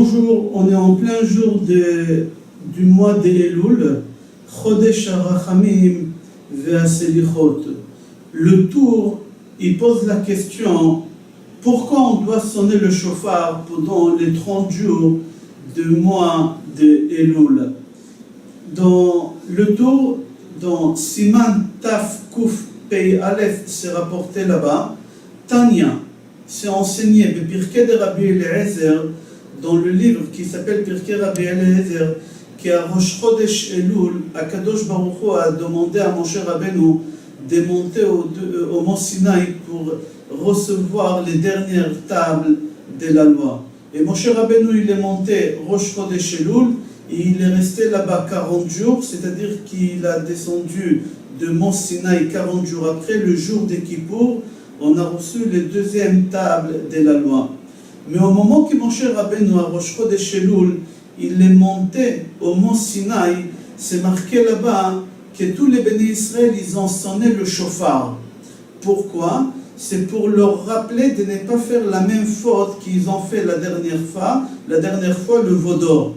Bonjour, on est en plein jour du mois d'Elul, Chodesh HaRachamim ve'Aselichot. Le tour, il pose la question, pourquoi on doit sonner le shofar pendant les 30 jours du mois d'Elul? Dans le tour, dans Siman Taf Kuf Pei Aleph, c'est rapporté là-bas, Tanya, c'est enseigné de Pirkei de Rabbi Eliezer, dans le livre qui s'appelle Pirkei Rabbi Eliezer, qui a Rosh Chodesh Elul, Akadosh Baruch Hu a demandé à Moshe Rabbeinu de monter au mont Sinaï pour recevoir les dernières tables de la loi. Et Moshe Rabbeinu, il est monté Rosh Chodesh Elul, et il est resté là-bas 40 jours, c'est-à-dire qu'il a descendu de mont Sinaï 40 jours après, le jour de Kippour, on a reçu les deuxièmes tables de la loi. Mais au moment que Moshe Rabbeinu à Rosh Chodesh Elul, il est monté au mont Sinaï, c'est marqué là-bas que tous les bénis Israël, ils ont sonné le shofar. Pourquoi? C'est pour leur rappeler de ne pas faire la même faute qu'ils ont fait la dernière fois, le veau d'or.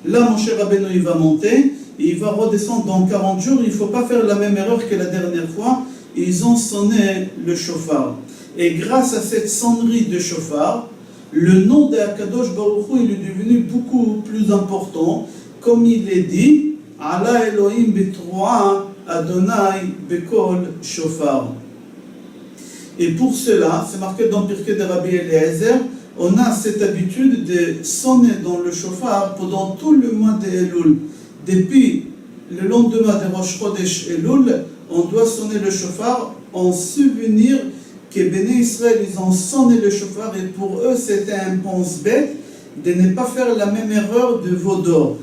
Là, Moshe Rabbeinu, il va monter, et il va redescendre dans 40 jours, il ne faut pas faire la même erreur que la dernière fois, ils ont sonné le shofar. Et grâce à cette sonnerie de shofar, le nom de Akadosh Baruch Hu, il est devenu beaucoup plus important, comme il est dit, Ala Elohim betroa Adonai bekol shofar. Et pour cela, c'est marqué dans Pirkei de Rabbi Eliezer, on a cette habitude de sonner dans le shofar pendant tout le mois de Elul. Depuis le lendemain de Rosh Chodesh Elul, on doit sonner le shofar en souvenir que Béné Israël, ils ont sonné le shofar et pour eux c'était un pense bête de ne pas faire la même erreur de veau d'or.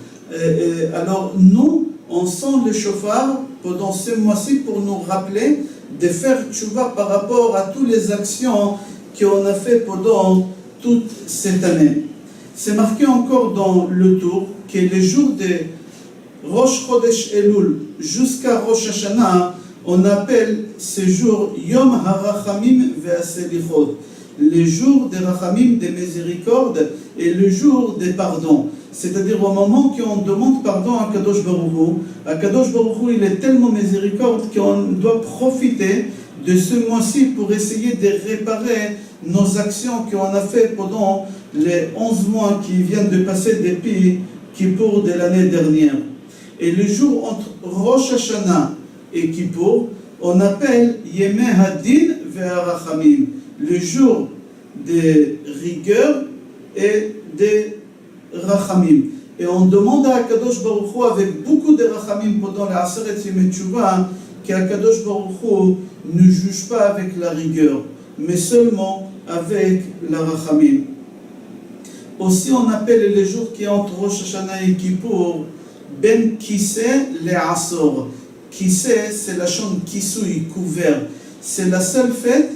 Alors nous, on sonne le shofar pendant ce mois-ci pour nous rappeler de faire tchouva par rapport à toutes les actions qu'on a fait pendant toute cette année. C'est marqué encore dans le tour que les jours de Rosh Chodesh Elul jusqu'à Rosh Hashanah, on appelle ces jours Yom HaRachamim ve'Aselichot, les jours des Rachamim, des miséricordes, et le jour des pardons. C'est-à-dire au moment qu'on demande pardon à Kadosh Baruch Hu, il est tellement miséricorde qu'on doit profiter de ce mois-ci pour essayer de réparer nos actions qu'on a fait pendant les 11 mois qui viennent de passer depuis Kippour de l'année dernière. Et le jour entre Rosh Hashanah et Kippour, on appelle Yemei Hadin ve'Arachamim, le jour des rigueurs et des Rachamim. Et on demande à Akadosh Baruch Hu, avec beaucoup de Rachamim pendant la Aseret Yemei Teshuvah, qu'Akadosh Baruch Hu ne juge pas avec la rigueur, mais seulement avec la Rachamim. Aussi, on appelle les jours qui entre Rosh Hashanah et Kippour Ben Kiseh le Asor. Kiseh, c'est la chambre Kisui, couvert. C'est la seule fête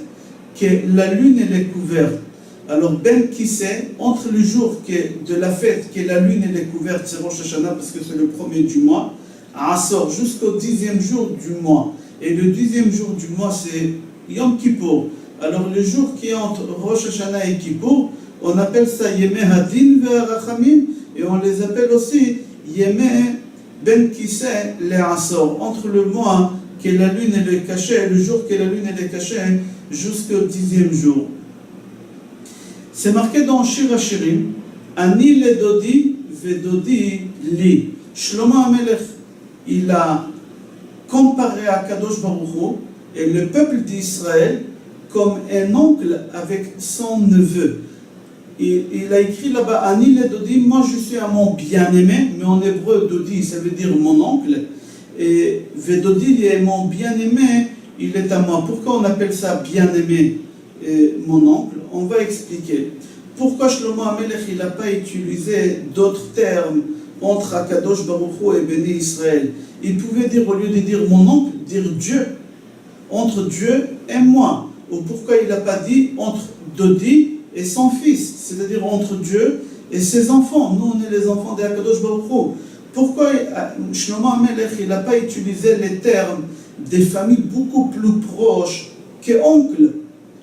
que la lune elle est couverte. Alors Ben Kiseh, entre le jour de la fête que la lune elle est couverte, c'est Rosh Hashanah parce que c'est le premier du mois, Asor, jusqu'au 10e jour du mois. Et le 10e jour du mois, c'est Yom Kippour. Alors le jour qui est entre Rosh Hashanah et Kippour, on appelle ça Yemei Hadin ve'Arachamim, et on les appelle aussi Yemei Ben Kiseh le Asor, entre le mois que la lune est cachée, le jour que la lune est cachée, jusqu'au 10e jour. C'est marqué dans Shir HaShirim, Ani le Dodi ve'Dodi li. Shlomo HaMelech, il a comparé à Kadosh Baruch Hu et le peuple d'Israël comme un oncle avec son neveu. Il a écrit là-bas, Ani le Dodi, moi je suis à mon bien-aimé, mais en hébreu, Dodi, ça veut dire mon oncle, et Vedodi, il est mon bien-aimé, il est à moi. Pourquoi on appelle ça bien-aimé, mon oncle? On va expliquer. Pourquoi Shlomo HaMelech, il n'a pas utilisé d'autres termes entre Akadosh Baruch Hu et Béné Israël? Il pouvait dire, au lieu de dire mon oncle, dire Dieu, entre Dieu et moi. Ou pourquoi il n'a pas dit entre Dodi et son fils, c'est-à-dire entre Dieu et ses enfants. Nous, on est les enfants d'Akadosh Baruch Hu. Pourquoi Shlomo HaMelech, il n'a pas utilisé les termes des familles beaucoup plus proches que oncle?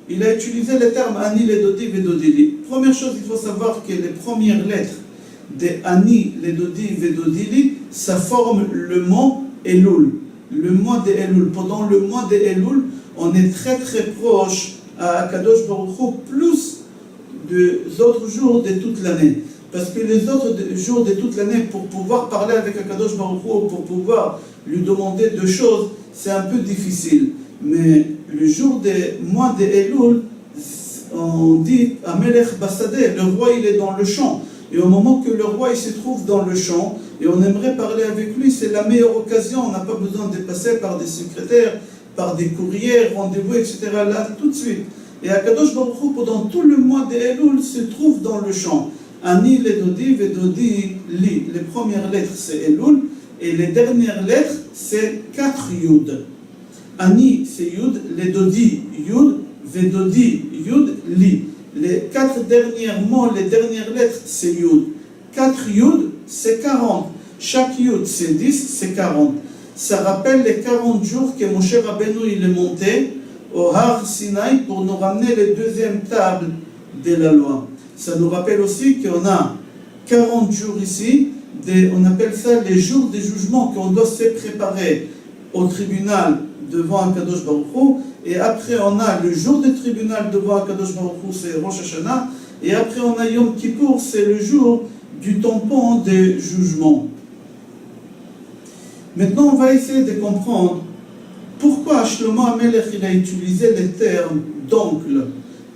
il a utilisé les termes Ani, Ledodi, Vedodili. Première chose, il faut savoir que les premières lettres de Ani, Ledodi, Vedodili, ça forme le mot Elul. Le mois de Elul. Pendant le mois de Elul, on est très très proche à Akadosh Baruch Hu, plus des autres jours de toute l'année. Parce que les autres jours de toute l'année, pour pouvoir parler avec Akadosh Baruch Hu, pour pouvoir lui demander deux choses, c'est un peu difficile. Mais le jour des mois de Elul, on dit Amelech Basadeh, le roi il est dans le champ. Et au moment que le roi il se trouve dans le champ, et on aimerait parler avec lui, c'est la meilleure occasion. On n'a pas besoin de passer par des secrétaires, par des courriers, rendez-vous, etc. Là, tout de suite. Et Akadosh Baruch Hu, pendant tout le mois de Elul, se trouve dans le champ. Ani, Ledodi, Vedodi, Li. Les premières lettres, c'est Elul. Et les dernières lettres, c'est 4 Yud. Ani, c'est Yud. Ledodi, Yud. Vedodi, Yud, Li. Les 4 derniers mots, les dernières lettres, c'est Yud. 4 Yud, c'est 40. Chaque Yud, c'est 10, c'est 40. Ça rappelle les 40 jours que Moshe Rabbeinu il est monté au Har Sinaï pour nous ramener les deuxièmes tables de la loi. Ça nous rappelle aussi qu'on a 40 jours ici, on appelle ça les jours des jugements, qu'on doit se préparer au tribunal devant Akadosh Baruch Hu, et après on a le jour du tribunal devant Akadosh Baruch Hu, c'est Rosh Hashanah, et après on a Yom Kippour, c'est le jour du tampon des jugements. Maintenant on va essayer de comprendre pourquoi Shlomo HaMelech il a utilisé les termes d'oncle,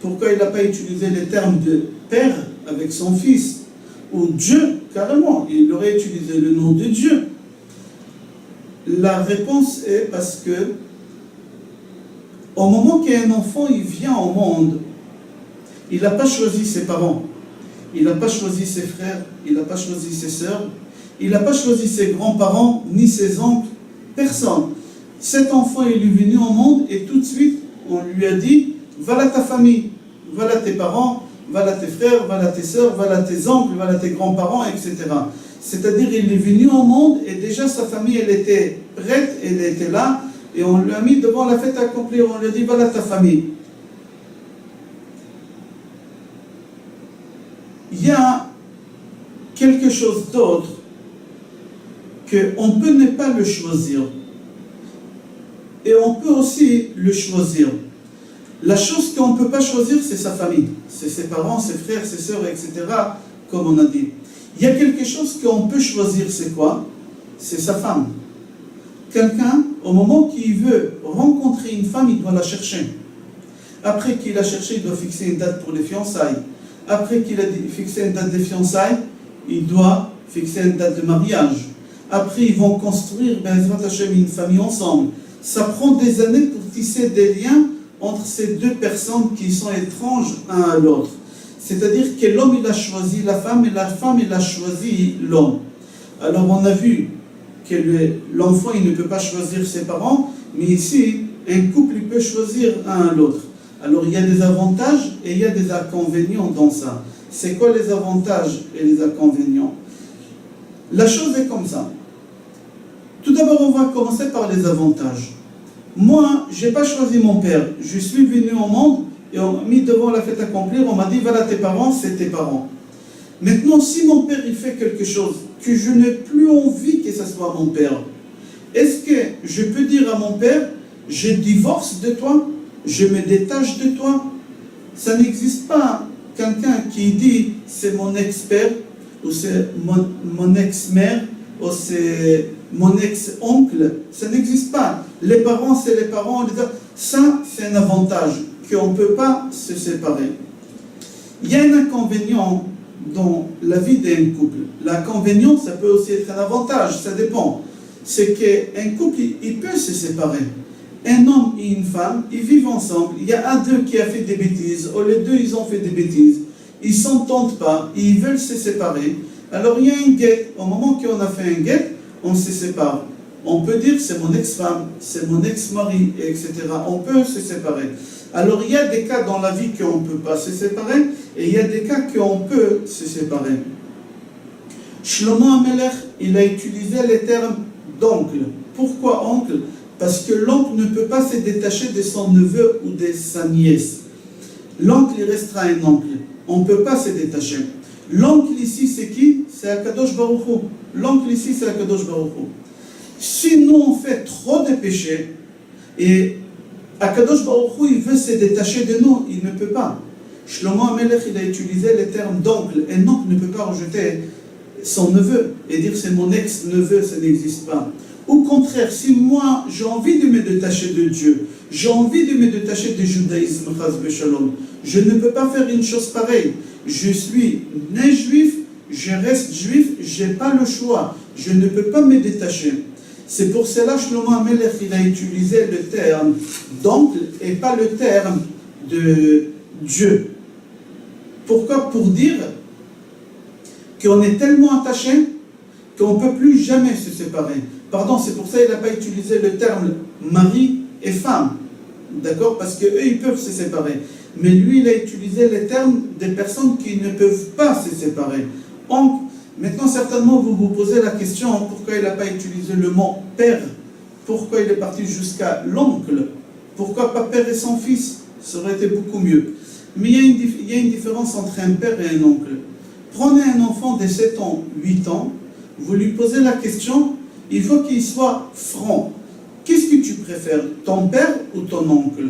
pourquoi il n'a pas utilisé les termes de père avec son fils, ou Dieu, carrément, il aurait utilisé le nom de Dieu. La réponse est parce que au moment qu'un enfant il vient au monde, il n'a pas choisi ses parents, il n'a pas choisi ses frères, il n'a pas choisi ses sœurs, il n'a pas choisi ses grands-parents, ni ses oncles, personne. Cet enfant il est venu au monde et tout de suite on lui a dit, voilà ta famille, voilà tes parents, voilà tes frères, voilà tes sœurs, voilà tes oncles, voilà tes grands-parents, etc. C'est-à-dire il est venu au monde et déjà sa famille elle était prête, elle était là, et on lui a mis devant la fête accomplie, on lui a dit voilà ta famille. Il y a quelque chose d'autre qu'on peut ne pas le choisir et on peut aussi le choisir. La chose qu'on ne peut pas choisir, c'est sa famille, c'est ses parents, ses frères, ses sœurs, etc., comme on a dit. Il y a quelque chose qu'on peut choisir, c'est quoi? C'est sa femme. Quelqu'un, au moment qu'il veut rencontrer une femme, il doit la chercher. Après qu'il a cherché, il doit fixer une date pour les fiançailles. Après qu'il a fixé une date de fiançailles, il doit fixer une date de mariage. Après, ils vont construire une famille ensemble. Ça prend des années pour tisser des liens entre ces deux personnes qui sont étranges l'un à l'autre. C'est-à-dire que l'homme, il a choisi la femme et la femme, il a choisi l'homme. Alors, on a vu que l'enfant, il ne peut pas choisir ses parents, mais ici, un couple, il peut choisir un à l'autre. Alors, il y a des avantages et il y a des inconvénients dans ça. C'est quoi les avantages et les inconvénients? La chose est comme ça. Tout d'abord, on va commencer par les avantages. Moi, je n'ai pas choisi mon père. Je suis venu au monde et on m'a mis devant la fête accomplie. On m'a dit, voilà tes parents, c'est tes parents. Maintenant, si mon père il fait quelque chose que je n'ai plus envie que ce soit mon père, est-ce que je peux dire à mon père, je divorce de toi, je me détache de toi? Ça n'existe pas quelqu'un qui dit, c'est mon ex-père, ou c'est mon ex-mère, ou c'est mon ex-oncle. Ça n'existe pas. Les parents, c'est les parents. Ça, c'est un avantage, qu'on ne peut pas se séparer. Il y a un inconvénient dans la vie d'un couple. L'inconvénient, ça peut aussi être un avantage, ça dépend. C'est qu'un couple, il peut se séparer. Un homme et une femme, ils vivent ensemble. Il y a un d'eux qui a fait des bêtises, ou les deux, ils ont fait des bêtises. Ils ne s'entendent pas, ils veulent se séparer. Alors il y a un guet. Au moment qu'on a fait un guet, on se sépare. On peut dire c'est mon ex-femme, c'est mon ex-mari, etc. On peut se séparer. Alors il y a des cas dans la vie qu'on ne peut pas se séparer, et il y a des cas qu'on peut se séparer. Shlomo HaMelech, il a utilisé les termes d'oncle. Pourquoi oncle? Parce que l'oncle ne peut pas se détacher de son neveu ou de sa nièce. L'oncle, il restera un oncle. On ne peut pas se détacher. L'oncle ici, c'est qui? C'est Akadosh Baruch Hu. L'oncle ici, c'est Akadosh Baruch Hu. Si nous, on fait trop de péchés, et Akadosh Baruch Hu, il veut se détacher de nous, il ne peut pas. Shlomo HaMelech, il a utilisé le terme d'oncle. Un oncle ne peut pas rejeter son neveu et dire c'est mon ex-neveu, ça n'existe pas. Au contraire, si moi j'ai envie de me détacher de Dieu, j'ai envie de me détacher du judaïsme, je ne peux pas faire une chose pareille. Je suis né juif, je reste juif, je n'ai pas le choix, je ne peux pas me détacher. C'est pour cela que Shlomo HaMelech, il a utilisé le terme d'oncle et pas le terme de Dieu. Pourquoi? Pour dire qu'on est tellement attaché qu'on ne peut plus jamais se séparer. Pardon, c'est pour ça qu'il n'a pas utilisé le terme mari et femme. D'accord? Parce qu'eux, ils peuvent se séparer. Mais lui, il a utilisé le terme des personnes qui ne peuvent pas se séparer. Donc, maintenant, certainement, vous vous posez la question, pourquoi il n'a pas utilisé le mot père? Pourquoi il est parti jusqu'à l'oncle? Pourquoi pas père et son fils? Ça aurait été beaucoup mieux. Mais il y a une différence entre un père et un oncle. Prenez un enfant de 7 ans, 8 ans, vous lui posez la question, il faut qu'il soit franc. Qu'est-ce que tu préfères, ton père ou ton oncle?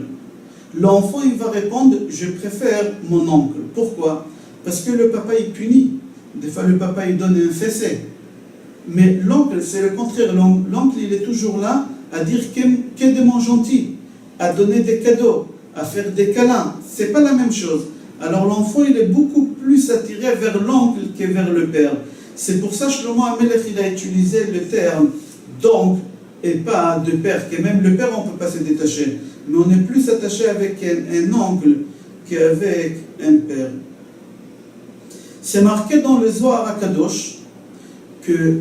L'enfant, il va répondre, je préfère mon oncle. Pourquoi? Parce que le papa, il punit. Des fois, le papa, il donne un fessé. Mais l'oncle, c'est le contraire. L'oncle, il est toujours là à dire qu'est de mon gentil, à donner des cadeaux, à faire des câlins. C'est pas la même chose. Alors l'enfant, il est beaucoup plus attiré vers l'oncle que vers le père. C'est pour ça que Shlomo HaMelech, il a utilisé le terme d'oncle et pas de père, que même le père, on ne peut pas se détacher. Mais on est plus attaché avec un oncle qu'avec un père. C'est marqué dans le Zohar HaKadosh que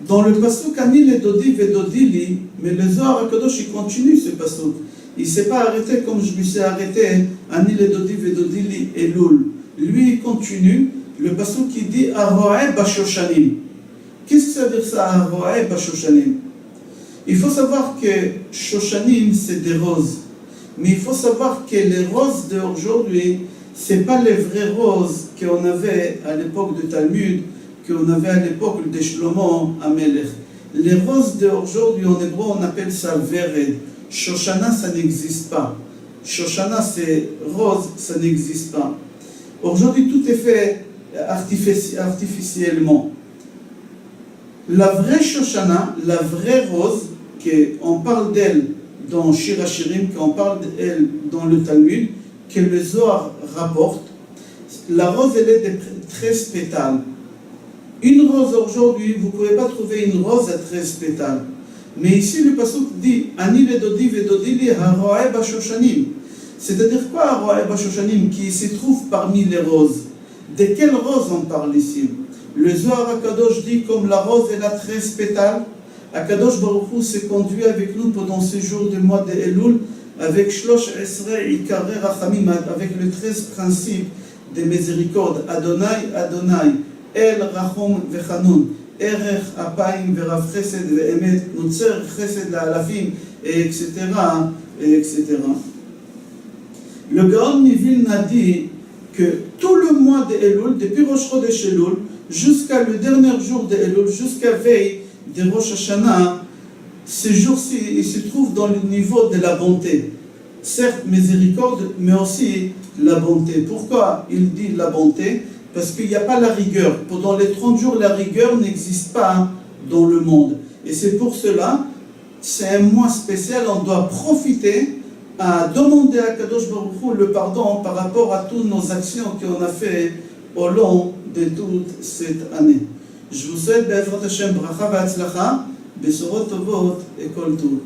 dans le pasuk Ani le Dodi Vedodili, mais le Zohar HaKadosh, il continue ce pasuk. Il ne s'est pas arrêté comme je me suis arrêté, Ani le Dodi Vedodili Elul. Lui, il continue, le pasuk qui dit Aroe Bashoshanim. Qu'est-ce que ça veut dire ça, Aroe Bashoshanim? Il faut savoir que Shoshanim, c'est des roses. Mais il faut savoir que les roses d'aujourd'hui, ce n'est pas les vraies roses qu'on avait à l'époque de Talmud, qu'on avait à l'époque de Shlomo HaMelech. Les roses d'aujourd'hui, en hébreu, on appelle ça Vered. Shoshana, ça n'existe pas. Shoshana, c'est rose, ça n'existe pas. Aujourd'hui, tout est fait artificiellement. La vraie Shoshana, la vraie rose, qu'on parle d'elle dans Shir HaShirim, qu'on parle d'elle dans le Talmud, que le Zohar rapporte, la rose, elle est de 13 pétales. Une rose aujourd'hui, vous ne pouvez pas trouver une rose à 13 pétales. Mais ici, le pasuk dit Ani le Dodi Vedodili Haroe Bashoshanim. C'est-à-dire quoi Haroe Bashoshanim, qui se trouve parmi les roses? De quelle rose on parle ici? Le Zohar HaKadosh dit comme la rose elle a 13 pétales. HaKadosh Baruch Hu s'est conduit avec nous pendant ces jours du mois de Elul avec Shlosh Esrei Ikare Rachamim, avec les 13 principes de miséricorde. Adonai, Adonai, El Rachom Vechanun, Erech Apayim Verav Chesed Ve'emet, Nutzer Chesed La'alafim, etc., etc. Le Gaon Mivilna dit que tout le mois de Elul, depuis Rosh Chodesh Elul, jusqu'à le dernier jour de Elul, jusqu'à veille de Rosh Hashanah, ces jours-ci, ils se trouvent dans le niveau de la bonté. Certes, miséricorde, mais aussi la bonté. Pourquoi il dit la bonté? Parce qu'il n'y a pas la rigueur. Pendant les 30 jours, la rigueur n'existe pas dans le monde. Et c'est pour cela, c'est un mois spécial, on doit profiter à demander à Kadosh Baruch Hu le pardon par rapport à toutes nos actions qu'on a fait au long de toute cette année. Je vous souhaite, Be'ezrat Hashem, bracha ve'atzlacha, besorot tovot et kol tov.